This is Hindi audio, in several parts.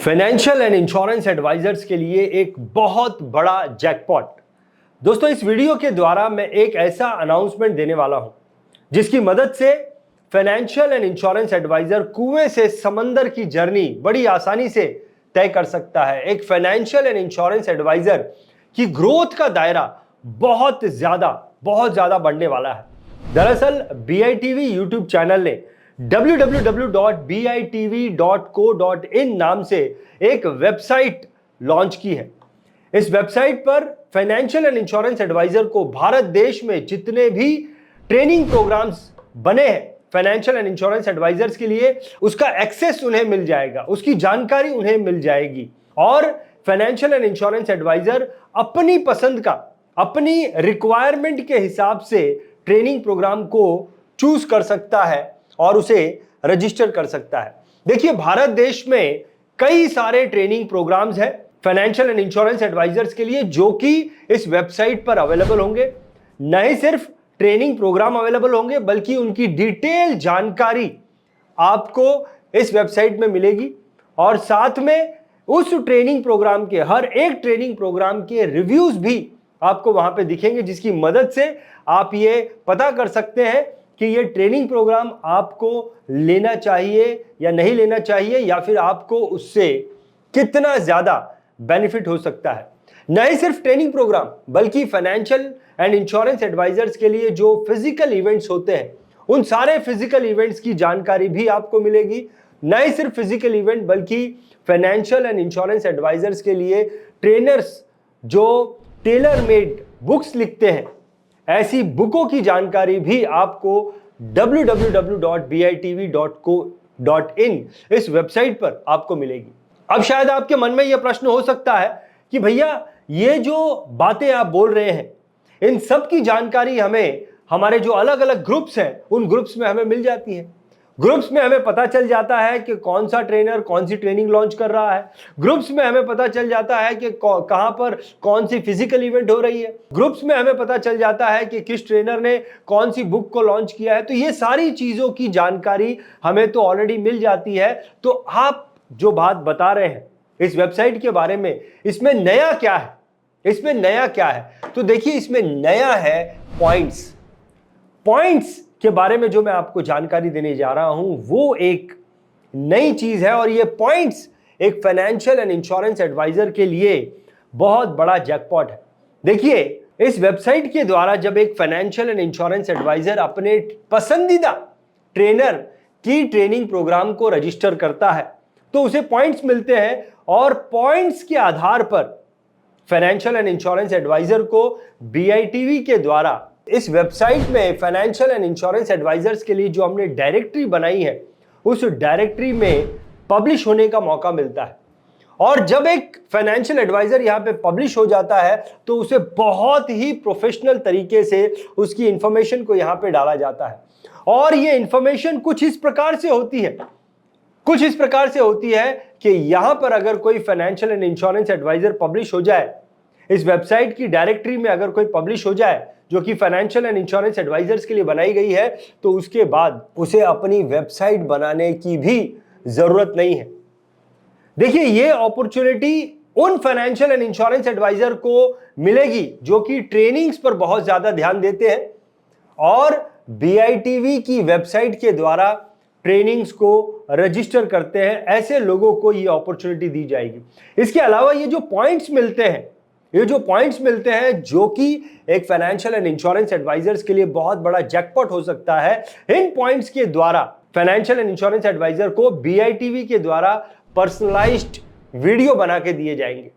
फाइनेंशियल एंड इंश्योरेंस एडवाइजर्स के लिए एक बहुत बड़ा जैकपॉट। दोस्तों, इस वीडियो के द्वारा मैं एक ऐसा अनाउंसमेंट देने वाला हूं जिसकी मदद से फाइनेंशियल एंड इंश्योरेंस एडवाइजर कुएं से समंदर की जर्नी बड़ी आसानी से तय कर सकता है। एक फाइनेंशियल एंड इंश्योरेंस एडवाइजर की ग्रोथ का दायरा बहुत ज्यादा बढ़ने वाला है। दरअसल BITV यूट्यूब चैनल ने www.bitv.co.in नाम से एक वेबसाइट लॉन्च की है। इस वेबसाइट पर फाइनेंशियल एंड इंश्योरेंस एडवाइजर को भारत देश में जितने भी ट्रेनिंग प्रोग्राम्स बने हैं फाइनेंशियल एंड इंश्योरेंस एडवाइजर्स के लिए, उसका एक्सेस उन्हें मिल जाएगा, उसकी जानकारी उन्हें मिल जाएगी और फाइनेंशियल एंड इंश्योरेंस एडवाइजर अपनी पसंद का, अपनी रिक्वायरमेंट के हिसाब से ट्रेनिंग प्रोग्राम को चूज कर सकता है और उसे रजिस्टर कर सकता है। देखिए, भारत देश में कई सारे ट्रेनिंग प्रोग्राम्स हैं फाइनेंशियल एंड इंश्योरेंस एडवाइजर्स के लिए जो कि इस वेबसाइट पर अवेलेबल होंगे। न ही सिर्फ ट्रेनिंग प्रोग्राम अवेलेबल होंगे बल्कि उनकी डिटेल जानकारी आपको इस वेबसाइट में मिलेगी और साथ में उस ट्रेनिंग प्रोग्राम के, हर एक ट्रेनिंग प्रोग्राम के रिव्यूज भी आपको वहां पे दिखेंगे, जिसकी मदद से आप ये पता कर सकते हैं कि ये ट्रेनिंग प्रोग्राम आपको लेना चाहिए या नहीं लेना चाहिए, या फिर आपको उससे कितना ज्यादा बेनिफिट हो सकता है। न ही सिर्फ ट्रेनिंग प्रोग्राम बल्कि फाइनेंशियल एंड इंश्योरेंस एडवाइजर्स के लिए जो फिजिकल इवेंट्स होते हैं, उन सारे फिजिकल इवेंट्स की जानकारी भी आपको मिलेगी। न ही सिर्फ फिजिकल इवेंट बल्कि फाइनेंशियल एंड इंश्योरेंस एडवाइजर्स के लिए ट्रेनर्स जो टेलर मेड बुक्स लिखते हैं, ऐसी बुकों की जानकारी भी आपको www.bitv.co.in इस वेबसाइट पर आपको मिलेगी। अब शायद आपके मन में यह प्रश्न हो सकता है कि भैया, ये जो बातें आप बोल रहे हैं, इन सब की जानकारी हमें हमारे जो अलग अलग ग्रुप्स हैं उन ग्रुप्स में हमें मिल जाती है। ग्रुप्स में हमें पता चल जाता है कि कौन सा ट्रेनर कौन सी ट्रेनिंग लॉन्च कर रहा है। ग्रुप्स में हमें पता चल जाता है कि कहां पर कौन सी फिजिकल इवेंट हो रही है। ग्रुप्स में हमें पता चल जाता है कि किस ट्रेनर ने कौन सी बुक को लॉन्च किया है। तो ये सारी चीजों की जानकारी हमें तो ऑलरेडी मिल जाती है। तो आप जो बात बता रहे हैं इस वेबसाइट के बारे में, इसमें नया क्या है? इसमें नया क्या है? तो देखिए, इसमें नया है पॉइंट्स के बारे में जो मैं आपको जानकारी देने जा रहा हूं, वो एक नई चीज है और ये पॉइंट्स एक फाइनेंशियल एंड इंश्योरेंस एडवाइजर के लिए बहुत बड़ा जैकपॉट है। देखिए, इस वेबसाइट के द्वारा जब एक फाइनेंशियल एंड इंश्योरेंस एडवाइजर अपने पसंदीदा ट्रेनर की ट्रेनिंग प्रोग्राम को रजिस्टर करता है तो उसे पॉइंट्स मिलते हैं और पॉइंट्स के आधार पर फाइनेंशियल एंड इंश्योरेंस एडवाइजर को BITV के द्वारा इस वेबसाइट में फाइनेंशियल एंड इंश्योरेंस एडवाइजर्स के लिए जो हमने डायरेक्टरी बनाई है, उस डायरेक्टरी में पब्लिश होने का मौका मिलता है। और जब एक फाइनेंशियल एडवाइजर यहां पे पब्लिश हो जाता है तो उसे बहुत ही प्रोफेशनल तरीके से उसकी इंफॉर्मेशन को यहां पे डाला जाता है और ये इंफॉर्मेशन कुछ इस प्रकार से होती है कि यहां पर अगर कोई financial and insurance advisor publish हो जाए, इस वेबसाइट की डायरेक्टरी में अगर कोई पब्लिश हो जाए जो कि फाइनेंशियल एंड इंश्योरेंस एडवाइजर्स के लिए बनाई गई है, तो उसके बाद उसे अपनी वेबसाइट बनाने की भी जरूरत नहीं है। देखिए, ये अपॉर्चुनिटी उन फाइनेंशियल एंड इंश्योरेंस एडवाइजर को मिलेगी जो कि ट्रेनिंग्स पर बहुत ज्यादा ध्यान देते हैं और BITV की वेबसाइट के द्वारा ट्रेनिंग्स को रजिस्टर करते हैं। ऐसे लोगों को ये अपॉर्चुनिटी दी जाएगी। इसके अलावा ये जो पॉइंट्स मिलते हैं जो कि एक फाइनेंशियल एंड इंश्योरेंस एडवाइजर्स के लिए बहुत बड़ा जैकपॉट हो सकता है, इन पॉइंट्स के द्वारा फाइनेंशियल एंड इंश्योरेंस एडवाइजर को BITV के द्वारा पर्सनलाइज्ड वीडियो बना के दिए जाएंगे।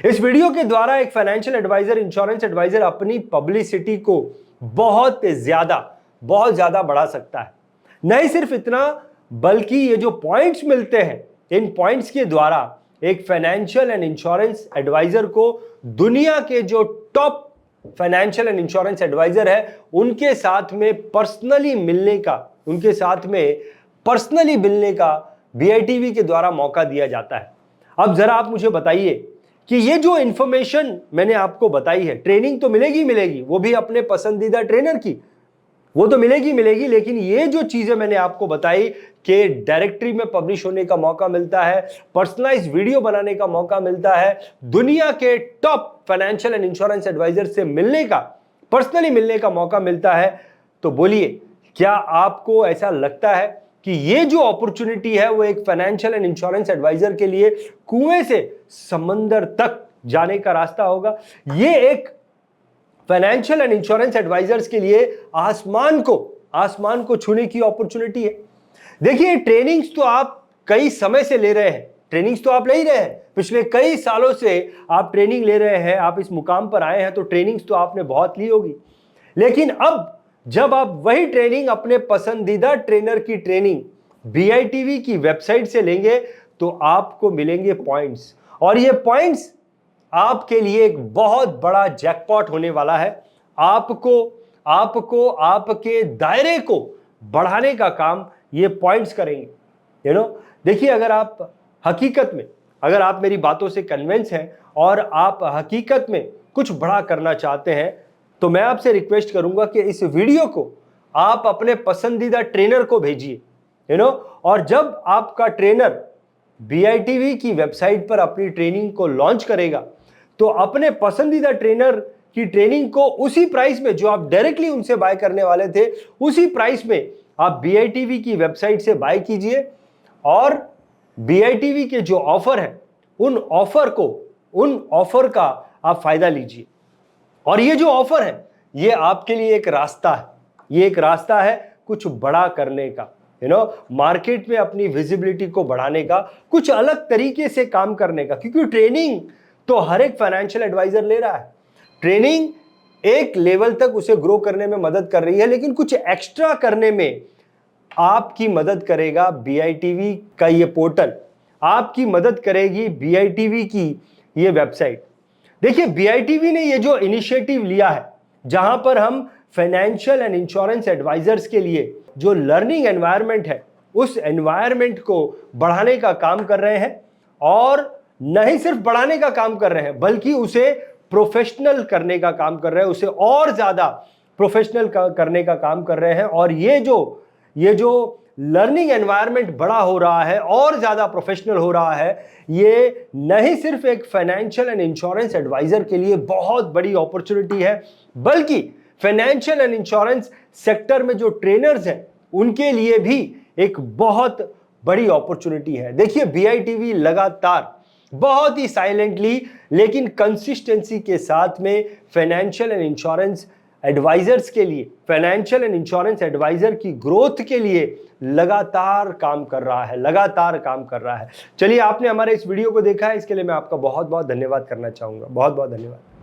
इस वीडियो के द्वारा एक फाइनेंशियल एडवाइजर, इंश्योरेंस एडवाइजर अपनी पब्लिसिटी को बहुत ज्यादा बढ़ा सकता है। नहीं सिर्फ इतना, बल्कि ये जो पॉइंट्स मिलते हैं, इन पॉइंट्स के द्वारा एक फाइनेंशियल एंड इंश्योरेंस एडवाइजर को दुनिया के जो top financial and insurance advisor है उनके साथ में पर्सनली मिलने का BITV के द्वारा मौका दिया जाता है। अब जरा आप मुझे बताइए कि ये जो इंफॉर्मेशन मैंने आपको बताई है, ट्रेनिंग तो मिलेगी, वो भी अपने पसंदीदा ट्रेनर की, वो तो मिलेगी मिलेगी, लेकिन ये जो चीजें मैंने आपको बताई कि डायरेक्टरी में पब्लिश होने का मौका मिलता है, पर्सनलाइज्ड वीडियो बनाने का मौका मिलता है, दुनिया के top financial and insurance advisor से मिलने का, पर्सनली मिलने का मौका मिलता है, तो बोलिए क्या आपको ऐसा लगता है कि ये जो अपॉर्चुनिटी है वो एक फाइनेंशियल एंड इंश्योरेंस एडवाइजर के लिए कुएं से समंदर तक जाने का रास्ता होगा? ये एक फाइनेंशियल एंड इंश्योरेंस एडवाइजर्स के लिए आसमान को छूने की अपॉर्चुनिटी है। देखिए, ट्रेनिंग्स तो आप कई समय से ले रहे हैं, ट्रेनिंग्स तो आप ले ही रहे हैं, पिछले कई सालों से आप ट्रेनिंग ले रहे हैं, आप इस मुकाम पर आए हैं तो ट्रेनिंग्स तो आपने बहुत ली होगी। लेकिन अब जब आप वही ट्रेनिंग अपने पसंदीदा ट्रेनर की ट्रेनिंग BITV की वेबसाइट से लेंगे तो आपको मिलेंगे पॉइंट्स, और ये पॉइंट्स आपके लिए एक बहुत बड़ा जैकपॉट होने वाला है। आपको आपके दायरे को बढ़ाने का काम ये पॉइंट्स करेंगे। देखिए, अगर आप मेरी बातों से कन्विंस हैं और आप हकीकत में कुछ बड़ा करना चाहते हैं तो मैं आपसे रिक्वेस्ट करूंगा कि इस वीडियो को आप अपने पसंदीदा ट्रेनर को भेजिए। और जब आपका ट्रेनर BITV की वेबसाइट पर अपनी ट्रेनिंग को लॉन्च करेगा तो अपने पसंदीदा ट्रेनर की ट्रेनिंग को उसी प्राइस में जो आप डायरेक्टली उनसे बाय करने वाले थे, उसी प्राइस में आप BITV की वेबसाइट से बाय कीजिए, और BITV के जो ऑफर है उन ऑफर का आप फायदा लीजिए। और ये जो ऑफर है ये आपके लिए एक रास्ता है कुछ बड़ा करने का, मार्केट में अपनी विजिबिलिटी को बढ़ाने का, कुछ अलग तरीके से काम करने का। क्योंकि ट्रेनिंग तो हर एक फाइनेंशियल एडवाइजर ले रहा है, ट्रेनिंग एक लेवल तक उसे ग्रो करने में मदद कर रही है, लेकिन कुछ एक्स्ट्रा करने में आपकी मदद करेगा BITV का ये पोर्टल, आपकी मदद करेगी BITV की ये वेबसाइट। देखिए, BITV ने ये जो इनिशिएटिव लिया है, जहां पर हम फाइनेंशियल एंड इंश्योरेंस एडवाइजर्स के लिए जो लर्निंग एनवायरनमेंट है उस एनवायरनमेंट को बढ़ाने का काम कर रहे हैं, और नहीं सिर्फ बढ़ाने का काम कर रहे हैं बल्कि उसे प्रोफेशनल करने का काम कर रहे हैं, उसे और ज्यादा प्रोफेशनल करने का काम कर रहे हैं। और ये जो लर्निंग एनवायरनमेंट बड़ा हो रहा है और ज्यादा प्रोफेशनल हो रहा है, ये नहीं सिर्फ एक फाइनेंशियल एंड इंश्योरेंस एडवाइजर के लिए बहुत बड़ी अपॉर्चुनिटी है, बल्कि फाइनेंशियल एंड इंश्योरेंस सेक्टर में जो ट्रेनर्स हैं उनके लिए भी एक बहुत बड़ी अपॉर्चुनिटी है। देखिए, BITV लगातार बहुत ही साइलेंटली लेकिन कंसिस्टेंसी के साथ में फाइनेंशियल एंड इंश्योरेंस एडवाइजर्स के लिए, फाइनेंशियल एंड इंश्योरेंस एडवाइजर की ग्रोथ के लिए लगातार काम कर रहा है। चलिए, आपने हमारे इस वीडियो को देखा है, इसके लिए मैं आपका बहुत बहुत धन्यवाद करना चाहूंगा। बहुत बहुत धन्यवाद।